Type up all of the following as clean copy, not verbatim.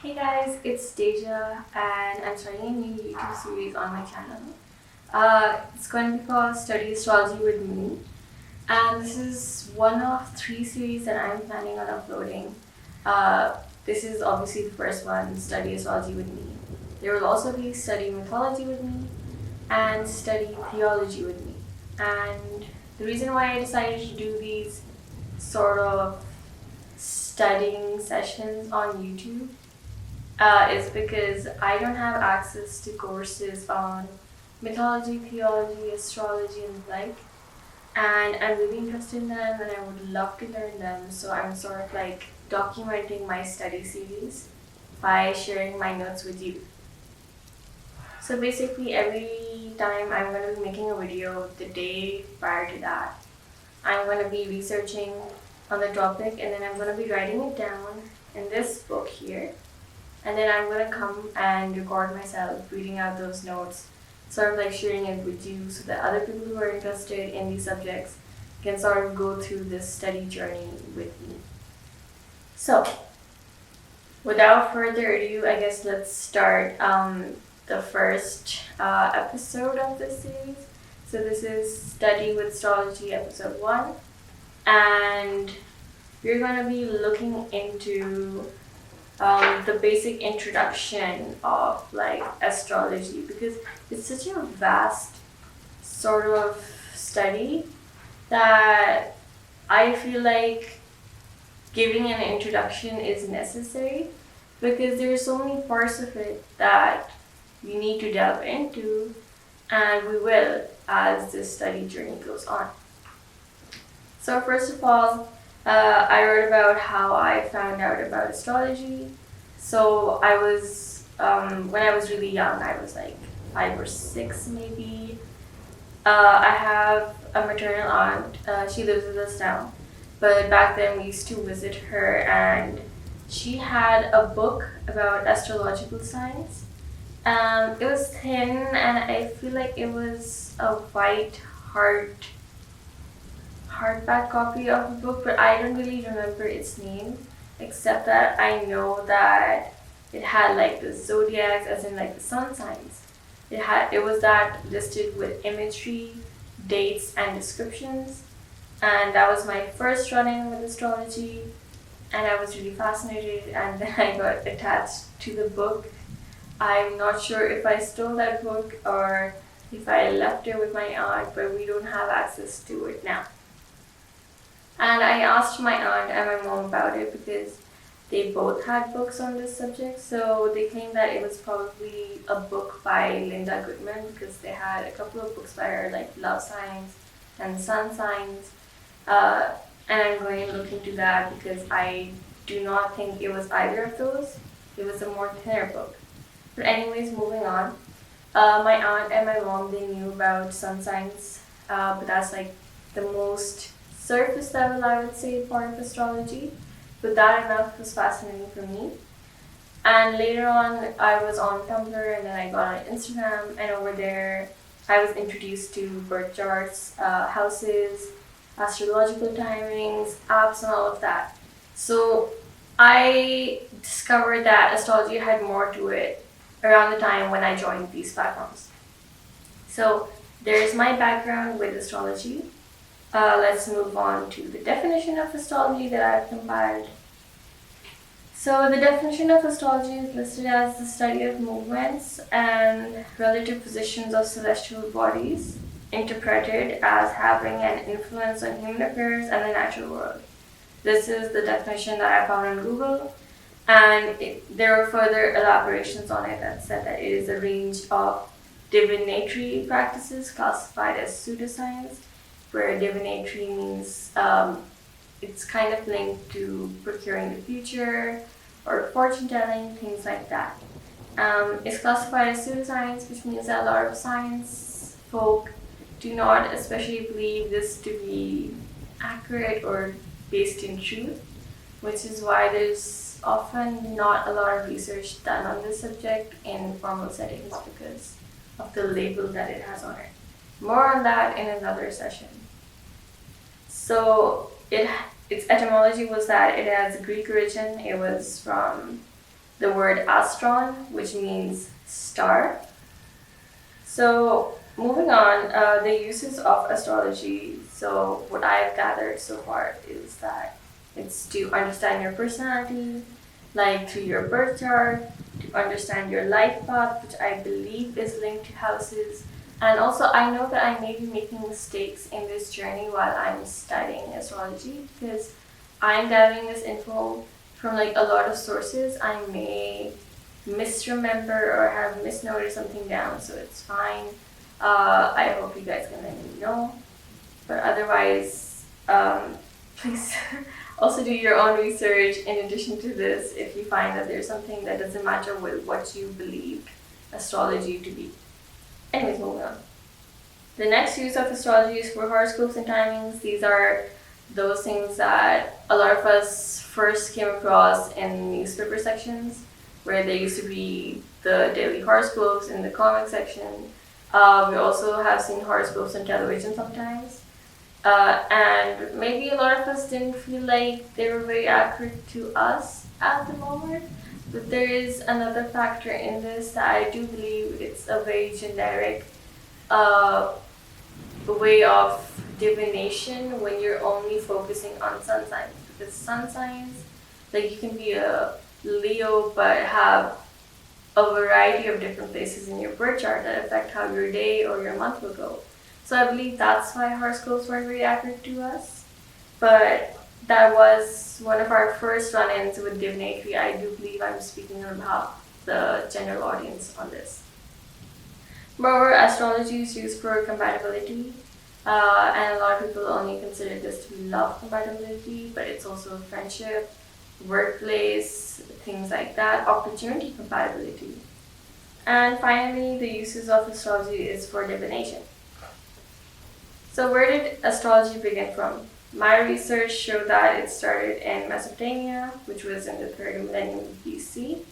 Hey guys, it's Deja and I'm starting a new YouTube series on my channel. It's going to be called Study Astrology with Me, and this is one of 3 series that I'm planning on uploading. This is obviously the first one, Study Astrology with Me. There will also be Study Mythology with Me and Study Theology with Me. And the reason why I decided to do these sort of studying sessions on YouTube is because I don't have access to courses on mythology, theology, astrology, and the like. And I'm really interested in them and I would love to learn them. So I'm sort of like documenting my study series by sharing my notes with you. So basically, every time I'm going to be making a video, the day prior to that, I'm going to be researching on the topic and then I'm going to be writing it down in this book here. And then I'm going to come and record myself reading out those notes, sort of like sharing it with you so that other people who are interested in these subjects can sort of go through this study journey with me. So, without further ado, I guess let's start the first episode of this series. So this is Study with Astrology episode 1. And we're going to be looking into the basic introduction of like astrology, because it's such a vast sort of study that I feel like giving an introduction is necessary, because there are so many parts of it that we need to delve into, and we will as this study journey goes on. So first of all, I wrote about how I found out about astrology. So I was, when I was really young, I was like 5 or 6 maybe. I have a maternal aunt, she lives with us now. But back then we used to visit her and she had a book about astrological signs. It was thin and I feel like it was a white hardback copy of the book, but I don't really remember its name, except that I know that it had like the zodiacs, as in like the sun signs. It was that listed with imagery, dates, and descriptions, and that was my first run-in with astrology, and I was really fascinated, and then I got attached to the book. I'm not sure if I stole that book or if I left it with my aunt, but we don't have access to it now. And I asked my aunt and my mom about it because they both had books on this subject. So they claimed that it was probably a book by Linda Goodman, because they had a couple of books by her, like Love Signs and Sun Signs. And I'm going to look into that because I do not think it was either of those. It was a more thinner book. But anyways, moving on. My aunt and my mom, they knew about sun signs, but that's like the most surface level, I would say, part of astrology, but that enough was fascinating for me. And later on, I was on Tumblr and then I got on Instagram, and over there, I was introduced to birth charts, houses, astrological timings, apps, and all of that. So I discovered that astrology had more to it around the time when I joined these platforms. So there's my background with astrology. Let's move on to the definition of astrology that I've compiled. So the definition of astrology is listed as the study of movements and relative positions of celestial bodies, interpreted as having an influence on human affairs and the natural world. This is the definition that I found on Google, and there were further elaborations on it that said that it is a range of divinatory practices classified as pseudoscience, where divinatory means it's kind of linked to procuring the future or fortune telling, things like that. It's classified as pseudoscience, which means that a lot of science folk do not especially believe this to be accurate or based in truth, which is why there's often not a lot of research done on this subject in formal settings because of the label that it has on it. More on that in another session. So its etymology was that it has Greek origin. It was from the word astron, which means star. So moving on, the uses of astrology. So what I've gathered so far is that it's to understand your personality, like through your birth chart, to understand your life path, which I believe is linked to houses. And also, I know that I may be making mistakes in this journey while I'm studying astrology, because I'm gathering this info from like a lot of sources. I may misremember or have misnoted something down, so it's fine. I hope you guys can let me know. But otherwise, please also do your own research in addition to this if you find that there's something that doesn't match up with what you believe astrology to be. Anyways, moving on. The next use of astrology is for horoscopes and timings. These are those things that a lot of us first came across in newspaper sections, where there used to be the daily horoscopes in the comic section. We also have seen horoscopes on television sometimes. And maybe a lot of us didn't feel like they were very accurate to us at the moment. But there is another factor in this that I do believe it's a very generic way of divination when you're only focusing on sun signs. Because sun signs, like you can be a Leo but have a variety of different places in your birth chart that affect how your day or your month will go. So I believe that's why horoscopes weren't very accurate to us. But that was one of our first run-ins with divinatory. I do believe I'm speaking on behalf of the general audience on this. Moreover, astrology is used for compatibility. And a lot of people only consider this to be love compatibility, but it's also friendship, workplace, things like that, opportunity compatibility. And finally, the uses of astrology is for divination. So where did astrology begin from? My research showed that it started in Mesopotamia, which was in the 3rd millennium BC,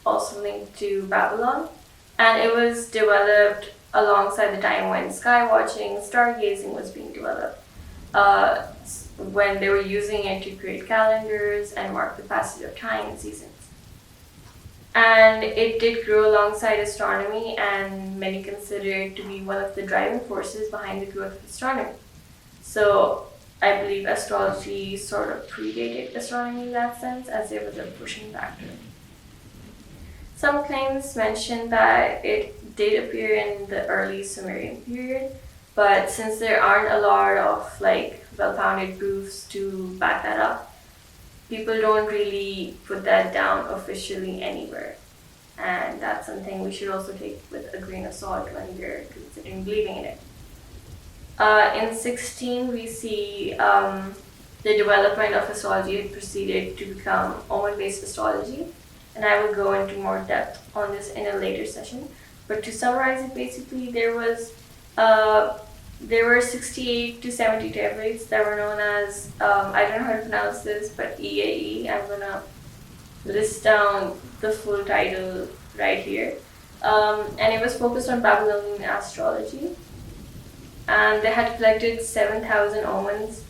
also linked to Babylon, and it was developed alongside the time when sky watching, stargazing was being developed, when they were using it to create calendars and mark the passage of time and seasons. And it did grow alongside astronomy, and many consider it to be one of the driving forces behind the growth of astronomy. So I believe astrology sort of predated astronomy in that sense, as it was a pushing factor. Some claims mention that it did appear in the early Sumerian period, but since there aren't a lot of well-founded proofs to back that up, people don't really put that down officially anywhere. And that's something we should also take with a grain of salt when we're considering believing in it. In 16, we see the development of astrology had proceeded to become omen-based astrology, and I will go into more depth on this in a later session. But to summarize it, basically, there were 68 to 70 tablets that were known as, I don't know how to pronounce this, but EAE. I'm gonna list down the full title right here. And it was focused on Babylonian astrology. And they had collected 7,000 omens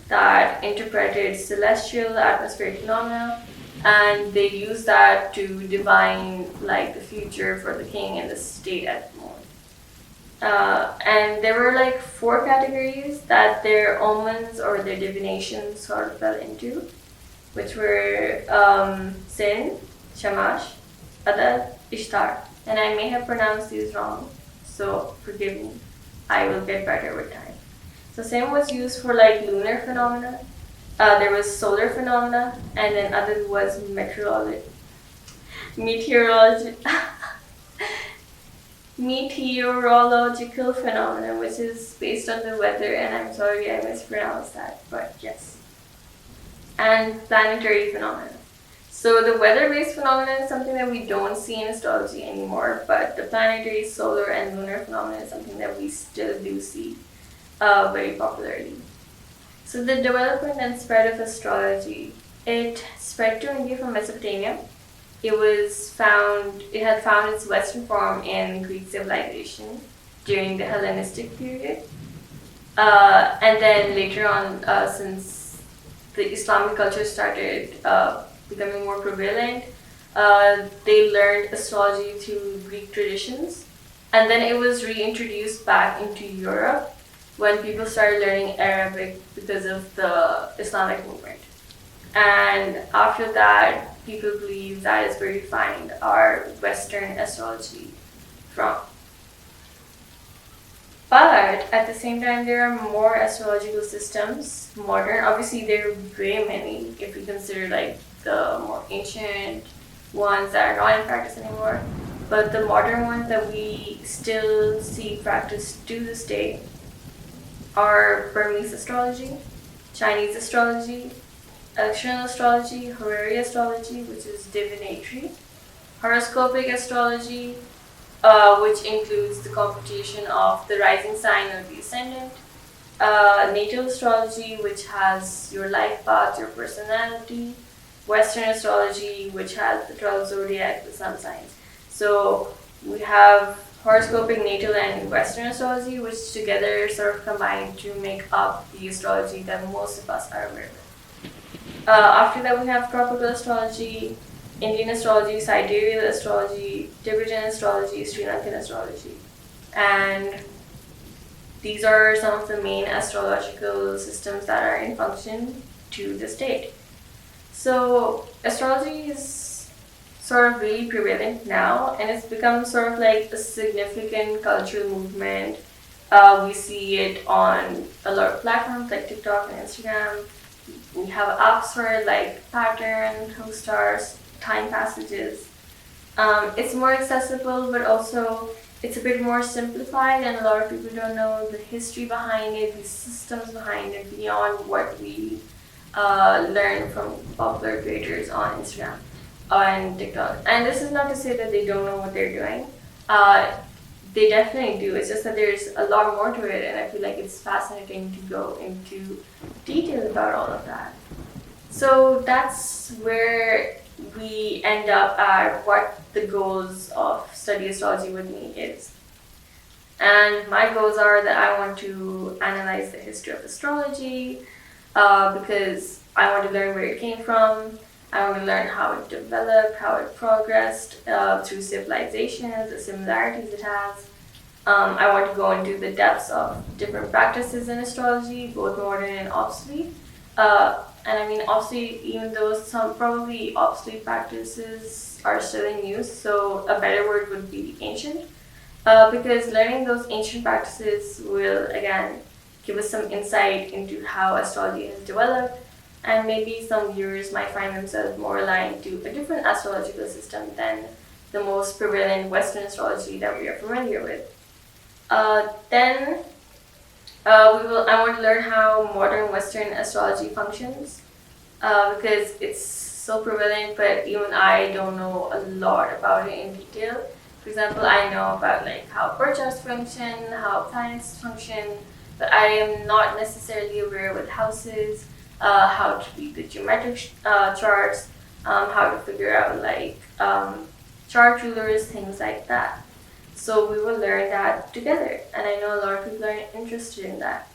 that interpreted celestial atmospheric phenomena, and they used that to divine the future for the king and the state at the moment. And there were 4 categories that their omens or their divinations sort of fell into, which were Sin, Shamash, Adad, Ishtar. And I may have pronounced these wrong, so forgive me. I will get better with time. So Sin was used for lunar phenomena. There was solar phenomena, and then Adad was meteorological phenomena, which is based on the weather, and I'm sorry I mispronounced that, but yes. And planetary phenomena. So the weather-based phenomena is something that we don't see in astrology anymore, but the planetary, solar, and lunar phenomena is something that we still do see very popularly. So the development and spread of astrology, it spread to India from Mesopotamia. It had found its Western form in Greek civilization during the Hellenistic period. And then later on, since the Islamic culture started becoming more prevalent, they learned astrology through Greek traditions, and then it was reintroduced back into Europe when people started learning Arabic because of the Islamic movement. And after that, people believe that is where we find our Western astrology from. But at the same time, there are more astrological systems, modern. Obviously, there are way many if we consider like the more ancient ones that are not in practice anymore. But the modern ones that we still see practiced to this day are Burmese astrology, Chinese astrology, Electional astrology, horary astrology, which is divinatory, horoscopic astrology, which includes the computation of the rising sign or the ascendant, natal astrology, which has your life path, your personality, Western astrology, which has the 12 zodiac, the sun signs. So we have horoscopic, natal, and Western astrology, which together sort of combine to make up the astrology that most of us are aware of. After that, we have tropical astrology, Indian astrology, sidereal astrology, Tibetan astrology, Sri Lankan astrology. And these are some of the main astrological systems that are in function to this date. So astrology is sort of really prevalent now, and it's become sort of like a significant cultural movement. We see it on a lot of platforms like TikTok and Instagram. We have apps for like pattern, co-stars, time passages. It's more accessible, but also it's a bit more simplified, and a lot of people don't know the history behind it, the systems behind it, beyond what we learn from popular creators on Instagram and TikTok. And this is not to say that they don't know what they're doing. They definitely do. It's just that there's a lot more to it, and I feel like it's fascinating to go into detail about all of that. So that's where we end up at what the goals of study astrology with me is. And my goals are that I want to analyze the history of astrology because I want to learn where it came from. I want to learn how it developed, how it progressed through civilizations, the similarities it has. I want to go into the depths of different practices in astrology, both modern and obsolete. And I mean obsolete, even though some probably obsolete practices are still in use, so a better word would be ancient. Because learning those ancient practices will, again, give us some insight into how astrology has developed, and maybe some viewers might find themselves more aligned to a different astrological system than the most prevalent Western astrology that we are familiar with. Then I want to learn how modern Western astrology functions because it's so prevalent, but even I don't know a lot about it in detail. For example, I know about like how birth charts function, how planets function, but I am not necessarily aware with houses, how to read the geometric charts, how to figure out like chart rulers, things like that. So we will learn that together, and I know a lot of people are interested in that.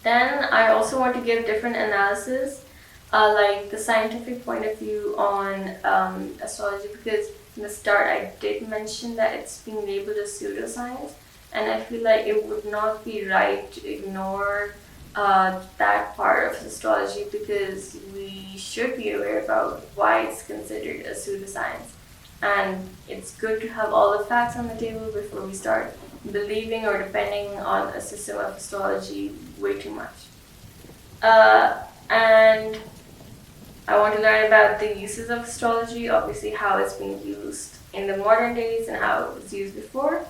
Then I also want to give different analysis, like the scientific point of view on astrology, because in the start I did mention that it's being labeled as pseudoscience, and I feel like it would not be right to ignore that part of astrology because we should be aware about why it's considered a pseudoscience. And it's good to have all the facts on the table before we start believing or depending on a system of astrology way too much. And I want to learn about the uses of astrology, obviously how it's being used in the modern days and how it was used before.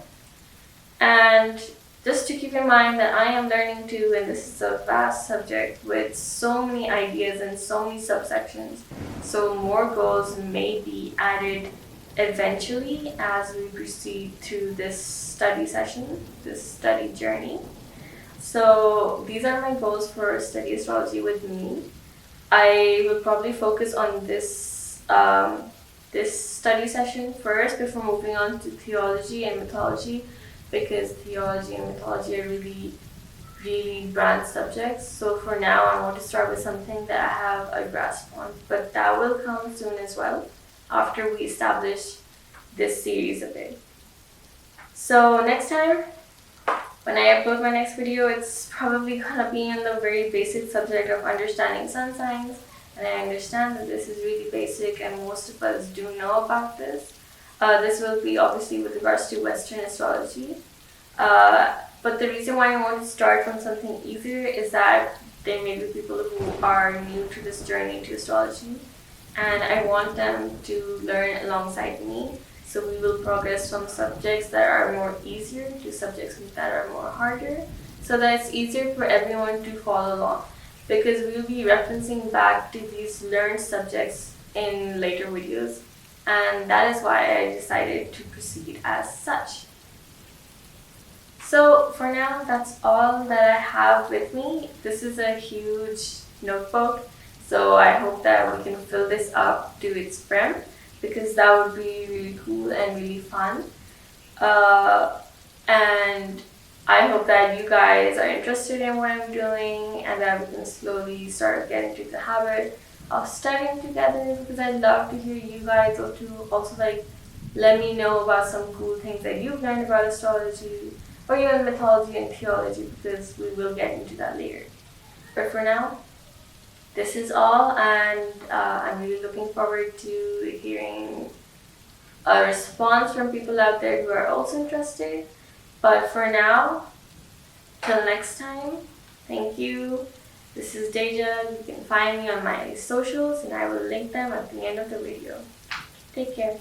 And just to keep in mind that I am learning too, and this is a vast subject with so many ideas and so many subsections, so more goals may be added eventually as we proceed through this study session, this study journey. So these are my goals for study astrology with me. I will probably focus on this study session first before moving on to theology and mythology, because theology and mythology are really broad subjects. So for now, I want to start with something that I have a grasp on, but that will come soon as well. after we establish this series a bit. So next time, when I upload my next video, it's probably gonna be on the very basic subject of understanding sun signs. And I understand that this is really basic and most of us do know about this. This will be obviously with regards to Western astrology. But the reason why I want to start from something easier is that there may be people who are new to this journey to astrology, and I want them to learn alongside me. So we will progress from subjects that are more easier to subjects that are more harder, so that it's easier for everyone to follow along. Because we'll be referencing back to these learned subjects in later videos, and that is why I decided to proceed as such. So for now, that's all that I have with me. This is a huge notebook, so I hope that we can fill this up to its brim, because that would be really cool and really fun. And I hope that you guys are interested in what I'm doing and that we can slowly start getting into the habit of studying together, because I'd love to hear you guys also like let me know about some cool things that you've learned about astrology or even mythology and theology, because we will get into that later. But for now, this is all, and I'm really looking forward to hearing a response from people out there who are also interested. But for now, till next time, thank you. This is Deja. You can find me on my socials, and I will link them at the end of the video. Take care.